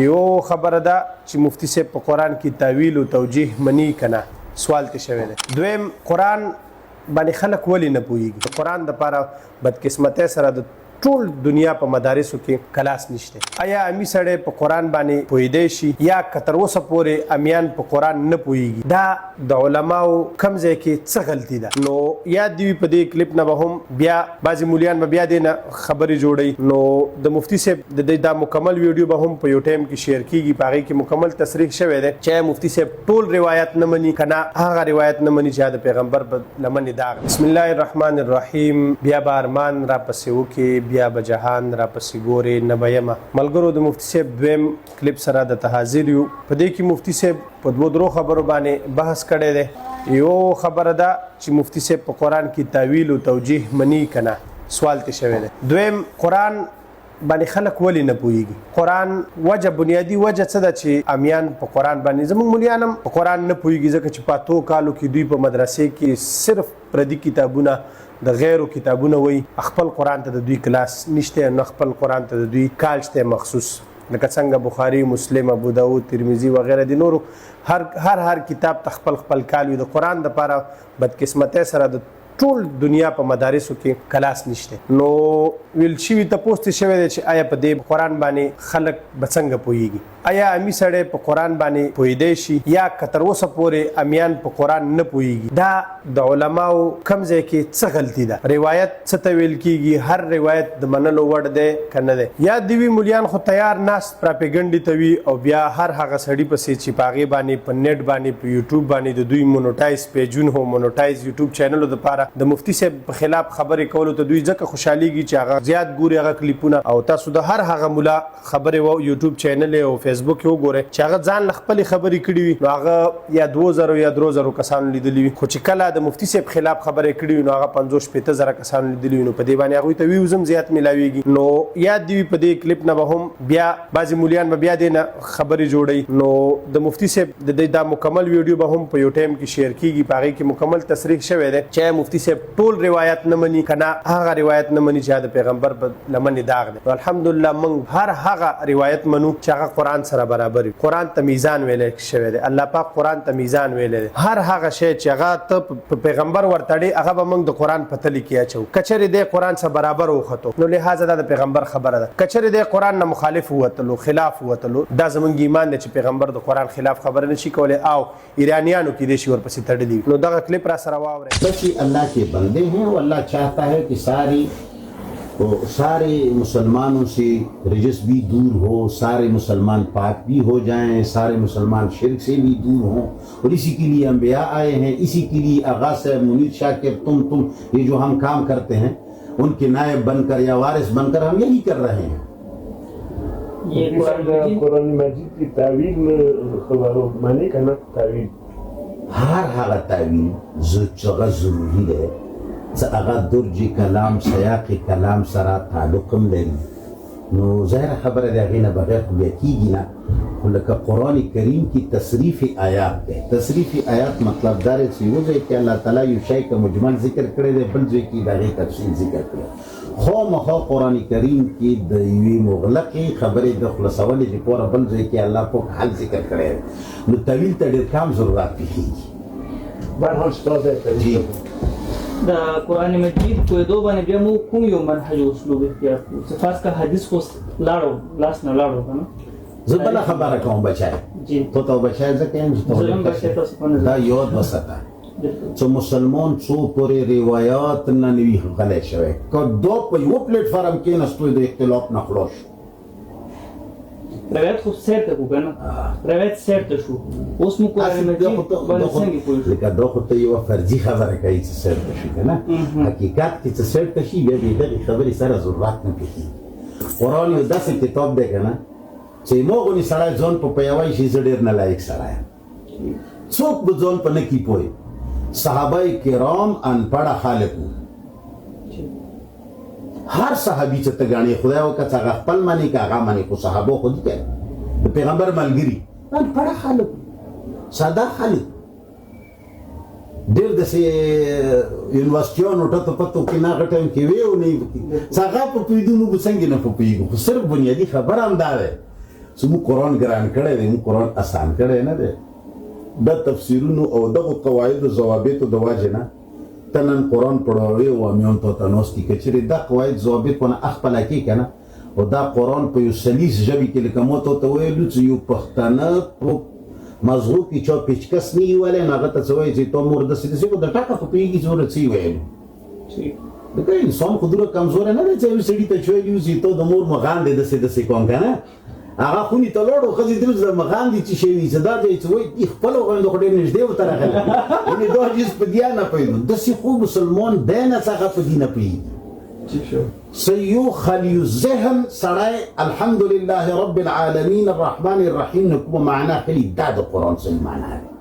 یو خبره ده چې مفتی صاحب په قرآن کې تعویل او توجیه منی کنه سوال ته شوی دی. دویم قرآن باندې خلک ولې نه پوهیږي؟ قرآن د پاره بدقسمتۍ سره د ټول دنیا په مدارسو کې کلاس نشته. آیا امی سړی په قرآن باندې پوهیدی شي یا تر اوسه پورې امیان په قرآن نه پوهیږي؟ دا د علماو کم ځای کې څه غلطي ده؟ نو یاد دی په دې کلیپ نه به هم بیا بعضې مولیان به بیا دې نه خبرې جوړوي. نو د مفتی صاحب د دې دا مکمل ویډیو به هم په یو ټایم کې شیر کیږي، په هغې کې مکمل تصریح شوی دی چې مفتی صاحب ټول روایت نه مني که نه هغه روایت نه مني چې د پیغمبر په لمنې داغ. بسم الله الرحمن الرحیم. بیا به ارمان را پسې وکړي، بیا به جهان را پسې ګورې نه به یمه. ملګرو د مفتی صاحب دویم کلیپ سره د حاضر یو. په دې کې مفتی صاحب په دوه درو خبرو باندې بحث کړی دی. یو خبره ده چې مفتی صاحب په قرآن کې تعویل او توجیه منی که نه سوال ته شوی دی. دویم قرآن باندې خلک ولې نه پوهیږي؟ قرآن وجه بنیادی وجه څه ده چې امیان په قرآن باندې زموږ مولیان هم په قرآن نه پوهیږي، ځکه چې په اتو کالو کې دوی په مدرسې کې صرف پردي کتابونه د غیرو کتابونه وای، خپل قرآن ته د دوی کلاس نشته، نه خپل قرآن ته د دوی کال شته مخصوص، لکه څنګه بخاري، مسلم، ابو داود، ترمذي وغیره دي نورو هر کتاب ته خپل کال وي. د قرآن دپاره بدقسمتۍ سره د ټول دنیا په مدارسو کې کلاس نشته. نو ویل شوي تپوس ته شوی دی چې آیا په دې قرآن باندې خلک به څنګه پوهیږي؟ آیا امی سړی په قرآن باندې پوهیدی شي یا تر اوسه پورې امیان په قرآن نه پوهیږي؟ دا د علماو کم ځای کې څه غلطي ده؟ روایت څه ته ویل کیږي؟ هر روایت د منلو وړ دی که نه دی؟ یا د وي مولیان خو تیار ناست پراپیګنډې ته وي او بیا هر هغه سړي پسې چې په هغې باندې په نیټ باندې په یوټیوب باندې د دوی مونوټایز پیجونه او مونوټایز یوټیوب چینلو دپاره د مفتی صاحب په خلاف خبرې کولو ته دوی ځکه خوشحالیږي چې هغه زیات ګوري هغه کلیپونه. او تاسو د هر هغه مولا خبرې و یوټیوب چینل او فیسبوک یې وګورئ چې هغه ځان له خپلې خبرې کړي وي، نو هغه یا 2000 یا 3000 کسانو لیدلي وي. خو چې کله د مفتی صاحب خلاف خبرې کړي وي نو هغه 50-60 کسانو لیدلي وي، نو په دې باندې هغوی ته ویوز هم زیات میلاویږي. نو یاد دی په دې کلیپ نه به هم بیا بعضې مولیان به بیا دې نه خبرې جوړوي. نو د مفتی صاحب د دې دا مکمل ویډیو به هم په یو ټایم کې شیر کیږي، په هغې کې مکمل تصریح شوی دی چې مفتی صاحب ټول روایت نه مني که نه هغه روایت نه مني چې د پیغمبر په لمنې داغ دی. الحمدلله موږ هر هغه روایت منو چې هغه قرآن سره برابر وي. قرآن ته میزان ویلی شوی دی، الله پاک قرآن ته میزان ویلی دی. هر هغه شی چې هغه ته په پیغمبر ورتړې هغه به موږ د قرآن په تلې کې اچوو. که چېرې دی قرآن سره برابر وختو نو لهذا دا د پیغمبر خبره ده. که چېرې دی قرآن نه مخالف ووتلو، خلاف ووتلو، دا زموږ ایمان دی چې پیغمبر د قرآن خلاف خبره نشي کولی او ایرانیانو کې دی شي ورپسې تړلي وي. نو دغه کلیپ را سره واورئ. بس یہ اللہ کے بندے ہیں اور اللہ چاہتا ہے کہ سارے مسلمانوں سے رجس بھی دور ہو، سارے مسلمان پاک بھی ہو جائیں، سارے مسلمان شرک سے بھی دور ہوں. اور اسی کے لیے انبیاء آئے ہیں، اسی کے لیے آغاز ہے منیر شاہ کہ تم یہ جو ہم کام کرتے ہیں ان کے نائب بن کر یا وارث بن کر ہم یہی کر رہے ہیں. یہ قرآن مجید کی تعویل مانے کا نا تعویل ہر هغه تعویل چې ضروري دی چې هغه درج کلام سیاق کلام سره تعلق هم لري، نو ظاهره خبره د هغې نه بغیر خو بیا کېږي نه. خو لکه قرآن کریم کی تصریف آیات دی. تصریف آیات مطلب دا دی چې یو ځای کې الله تعالی یو شی که مجمل ذکر کړی دی، بل ځای کې د هغې تفصیل ذکر کړی. خامخا قرآن کریم کې د یوې مغلقې خبرې د خلاصولې دپاره بل ځای کې الله پاک حل ذکر کړی دی، نو طویل ته ډېر کم ضرورت پېښېږي. بهرحال ستاسو د قرآن مجید پوهېدو باندې بیا موږ کوم یو منهج او اسلوب اختیار کړو؟ چې خاص کر حدیث خو لاړو لاس نه لاړو که نه. زه بله خبره کوم بچی تو ته بچی ځکه یم چې دا یاد وساته چې مسلمان څو پورې روایات نه نوي غلی شوی، که دا په یوه پلیټفارم کېناستو د اختلاف نه خلاص شو. روایت خو سیرته کړو که نه، روایت سیرته شو. اوس موږ قرآن مجید باندې څنګه پوه شو؟ لکه دا خو ته یوه فرضي خبره کوي چې سیرته شي که نه، حقیقت کې چې سیرته شي بیا د دغې خبرې سره ضرورت نه پېښېږي. قرآن یو داسې کتاب دی که نه چې ما غوندې سړی ځان په یوه شي زه ډېر نالایق سړی یم. څوک به ځان په نه کي پوه؟ صحابه کرام انپړه خلک وو. هر صحابي چې ته ګڼې خدای وکړه چې هغه خپل منې که هغه منې، خو صحابه خو دي که د پیغمبر ملګري انپړه خلک وو، ساده خلک. ډېر داسې یونیورسټیانو ټته پتو کې نه هغه ټایم کې وی او نه یې چې هغه په پوهېدو موږ څنګه نه په پوهېږو. خو صرف بنیادي خبره هم دا دی چې موږ قرآن ګران کړی دی، موږ قرآن اسان کړی نه دی. د تفسیرونو او دغو قواعدو ضوابطو د وجې نه ته نن قرآن پړاوی او امیان ته ته ناست دي، که چېرې دا قواعد ضوابط ونه اخپله کړي که نه، او دا قرآن په یو سلیس ژبې کې لکه ما ته ویلو چې یو پښتانه په مغزو کې چا پیچکس نه وي ویلی، نو هغه ته څه وایي چې تا مور داسې داسې خو د ټکه خو پوهېږي چې ورته څه یې ویلو. دغه انسان خو دومره کمزوری نه دی چې یو سړي ته چې ویلي وي چې تا د مور مغان دی داسې داسې کوم که نه، هغه خونې ته لاړو ښځې ته ویل مغان دي څه شی وي، چې دا دی چې وایي خپله غوندې خو ډېر نږدې ورته راغلی، یعنې دا چیز په دې نه پوهېږو. داسې خو مسلمان دی نه څه هغه په دې نه پوهېږي. سيو خلي الذهن سړی الحمدلله رب العالمین الرحمن الرحیم نه کومه معنا خلي دا د قرآن صحیح معنا ده.